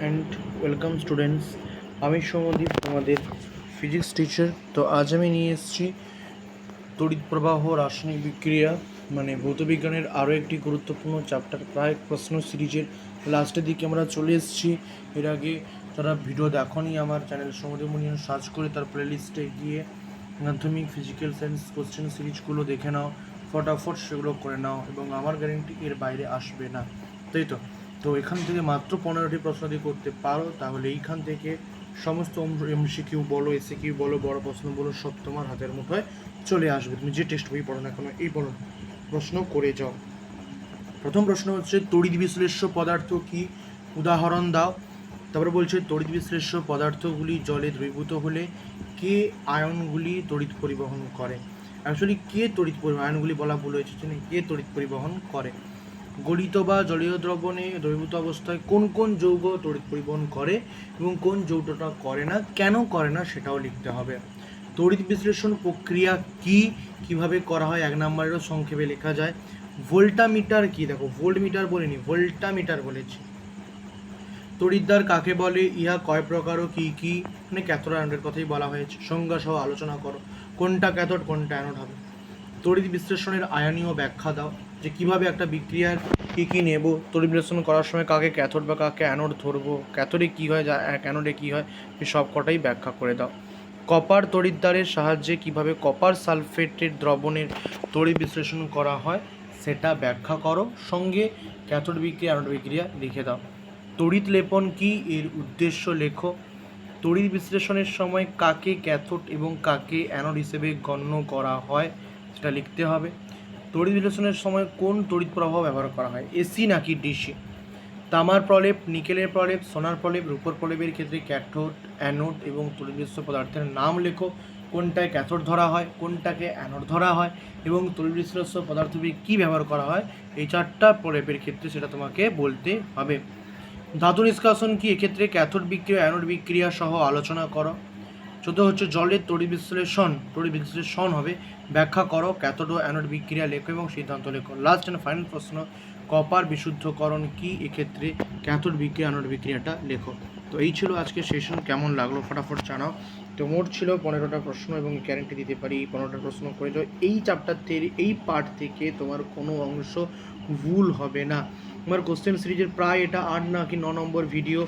And welcome students. আমি সৌমদীপ, তোমাদের physics teacher. তো আজ আমি নিয়ে এসেছি তড়িৎ প্রবাহ রাসায়নিক বিক্রিয়া মানে ভৌতবিজ্ঞানের আরও একটি গুরুত্বপূর্ণ চ্যাপ্টার। প্রায় প্রশ্ন সিরিজের লাস্টের দিকে আমরা চলে এসেছি। এর আগে যারা ভিডিও দেখোনি আমার চ্যানেল সৌমদীপ মুনিয়ান সার্চ করে তার প্লেলিস্টে গিয়ে মাধ্যমিক ফিজিক্যাল সায়েন্স কোশ্চেন সিরিজগুলো দেখে নাও, ফটাফট সেগুলো করে নাও এবং আমার গ্যারেন্টি এর বাইরে আসবে না, তাই তো। তো এখান থেকে মাত্র 15টি প্রশ্ন দিয়ে করতে পারো, তাহলে এইখান থেকে সমস্ত এমসিকিউ বলো, এসিকিউ বলো, বড় প্রশ্ন বলো, সব তোমার হাতের মুঠোয় চলে আসবে। তুমি যে টেক্সট বই পড়ো না কেন এই পড়ো প্রশ্ন করে যাও। প্রথম প্রশ্ন হচ্ছে তড়িৎ বিশ্লেষ্য পদার্থ কি, উদাহরণ দাও। তারপরে বলছে তড়িৎ বিশ্লেষ্য পদার্থগুলি জলে দ্রবীভূত হলে কে আয়নগুলি তড়িৎ পরিবহন করে। অ্যাকচুয়ালি কে তড়িৎ আয়নগুলি বলা ভুল হয়েছে, কে তড়িৎ পরিবহন করে। গলিত বা জলীয় দ্রবণে দ্রবীভূত অবস্থায় কোন কোন যৌগ তড়িৎ পরিবহন করে এবং কোন যৌগটা করে না, কেন করে না সেটাও লিখতে হবে। তড়িৎ বিশ্লেষণ প্রক্রিয়া কি, কিভাবে করা হয়, 1 নম্বরেরও সংক্ষেপে লেখা যায়। ভোল্টামিটার কি, দেখো ভোল্টমিটার বলিনি, ভোল্টামিটার বলেছি। তড়িৎদ্বার কাকে বলে, ইহা কয় প্রকার ও কি কি, মানে ক্যাথোড অ্যানোডের কথাই বলা হয়েছে। সংজ্ঞা সহ আলোচনা করো, কোনটা ক্যাথোড কোনটা অ্যানোড হবে। তড়িৎ বিশ্লেষণের আয়নীয় ব্যাখ্যা দাও, যে কিভাবে একটা বিক্রিয়ার কী কী নেব, তড়িৎ বিশ্লেষণ করার সময় কাকে ক্যাথোড বা কাকে অ্যানোড ধরবো, ক্যাথোডে কী হয় যা অ্যানোডে কী হয়, সব কটাই ব্যাখ্যা করে দাও। কপার তড়িৎদ্বারের সাহায্যে কিভাবে কপার সালফেটের দ্রবণের তড়িৎ বিশ্লেষণ করা হয় সেটা ব্যাখ্যা করো, সঙ্গে ক্যাথোড বিক্রিয়া অ্যানোড বিক্রিয়া লিখে দাও। তড়িৎ লেপন কি, এর উদ্দেশ্য লেখো। তড়িৎ বিশ্লেষণের সময় কাকে ক্যাথোড এবং কাকে অ্যানোড হিসেবে গণ্য করা হয় সেটা লিখতে হবে। তড়িৎ বিশ্লেষণের সময় কোন তড়িৎ প্রবাহ ব্যবহার করা হয়, এসি নাকি ডিসি। তামার প্রলেপ, নিকেলের প্রলেপ, সোনার প্রলেপ, রূপোর প্রলেপের ক্ষেত্রে ক্যাথোড, অ্যানোড এবং তড়িৎ বিশ্লেষ্য পদার্থের নাম লেখো। কোনটায় ক্যাথোড ধরা হয়, কোনটাকে অ্যানোড ধরা হয় এবং তড়িৎ বিশ্লেষ্য পদার্থগুলি কী ব্যবহার করা হয়, এই 4টা প্রলেপের ক্ষেত্রে সেটা তোমাকে বলতে হবে। ধাতু নিষ্কাশন কি, এক্ষেত্রে ক্যাথোড বিক্রিয়া অ্যানোড বিক্রিয়া সহ আলোচনা করো। চতুর্থ হচ্ছে জলের তড়িৎ বিশ্লেষণ হবে, ব্যাখ্যা করো, ক্যাথোড ও অ্যানোড বিক্রিয়া লেখো এবং সিদ্ধান্ত লেখো। লাস্ট অ্যান্ড ফাইনাল প্রশ্ন, কপার বিশুদ্ধকরণ কি, এক্ষেত্রে ক্যাথোড বিক্রিয়া অ্যানোড বিক্রিয়াটা লেখো। তো এই ছিল আজকে সেশন, কেমন লাগলো ফটাফট জানাও। তো মোট ছিল 15টা প্রশ্ন এবং গ্যারেন্টি দিতে পারি 15টা প্রশ্ন করে যাও। এই চ্যাপ্টার থেকে, এই পার্ট থেকে তোমার কোনো অংশ ভুল হবে না। আমার কোশ্চেন সিরিজের প্রায় এটা 8 নাকি 9 নম্বর ভিডিও।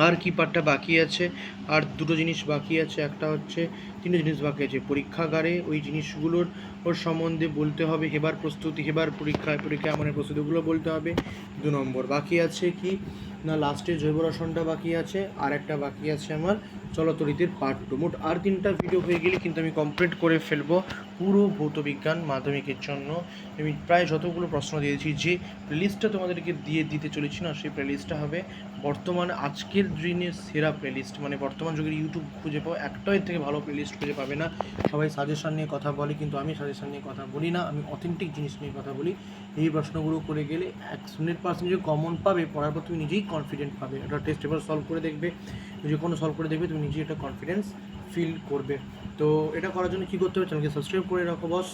আর কি পার্টটা বাকি আছে, আর 2টো জিনিস বাকি আছে, একটা হচ্ছে 3টে জিনিস বাকি আছে। পরীক্ষাগারে ওই জিনিসগুলোর সম্বন্ধে বলতে হবে, হেবার প্রস্তুতি, হেবার পরীক্ষা এমনের প্রস্তুতিগুলো বলতে হবে। 2 নম্বর বাকি আছে কি না, লাস্টে জৈব রসায়নটা বাকি আছে, আর একটা বাকি আছে আমার চলতরিতের পার্ট 2। মোট আর 3টা ভিডিও হয়ে গেলে কিন্তু আমি কমপ্লিট করে ফেলবো পুরো ভৌতবিজ্ঞান মাধ্যমিকের জন্য। আমি প্রায় যতগুলো প্রশ্ন দিয়েছি, যে প্লেলিস্টটা তোমাদেরকে দিতে চলেছি না, সেই প্লেলিস্টটা হবে বর্তমানে আজকের দিনের সেরা প্লেলিস্ট। মানে বর্তমান যুগের ইউটিউব খুঁজে পাও, একটাই থেকে ভালো প্লেলিস্ট খুঁজে পাবে না। সবাই সাজেশন নিয়ে কথা বলে, কিন্তু আমি সাজেশন নিয়ে কথা বলি না, আমি অথেন্টিক জিনিস নিয়ে কথা বলি। এই প্রশ্নগুলো করে গেলে 100% যে কমন পাবে, পড়ার পর তুমি নিজেই কনফিডেন্ট পাবে। একটা টেস্ট পেপার সলভ করে দেখবে, যে কোনো সলভ করে দেখবে, তুমি নিজেই একটা কনফিডেন্স ফিল করবে। তো এটা করার জন্য কী করতে হবে, চ্যানেলকে সাবস্ক্রাইব করে রাখো বস।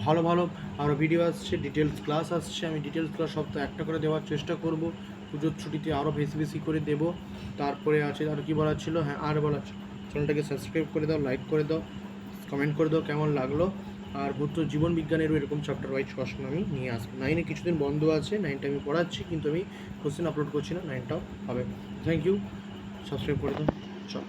ভালো ভালো আরও ভিডিও আসছে, ডিটেলস ক্লাস আসছে, আমি ডিটেলস ক্লাস সপ্তাহে একটা করে দেওয়ার চেষ্টা করব। পুজোর ছুটিতে আরও বেশি বেশি করে দেবো। তারপরে আছে আর কি বলার ছিল, হ্যাঁ আর বলার ছিল, চ্যানেলটাকে সাবস্ক্রাইব করে দাও, লাইক করে দাও, কমেন্ট করে দাও কেমন লাগলো। আর ভৌত জীবন বিজ্ঞানেরও এরকম চ্যাপ্টার ওয়াইজ প্রশ্ন আমি নিয়ে আসবো। 9-এ কিছুদিন বন্ধ আছে, 9টা আমি পড়াচ্ছি, কিন্তু আমি কোশ্চেন আপলোড করছি না, 9টাও হবে। থ্যাংক ইউ, সাবস্ক্রাইব করে দাও, চল।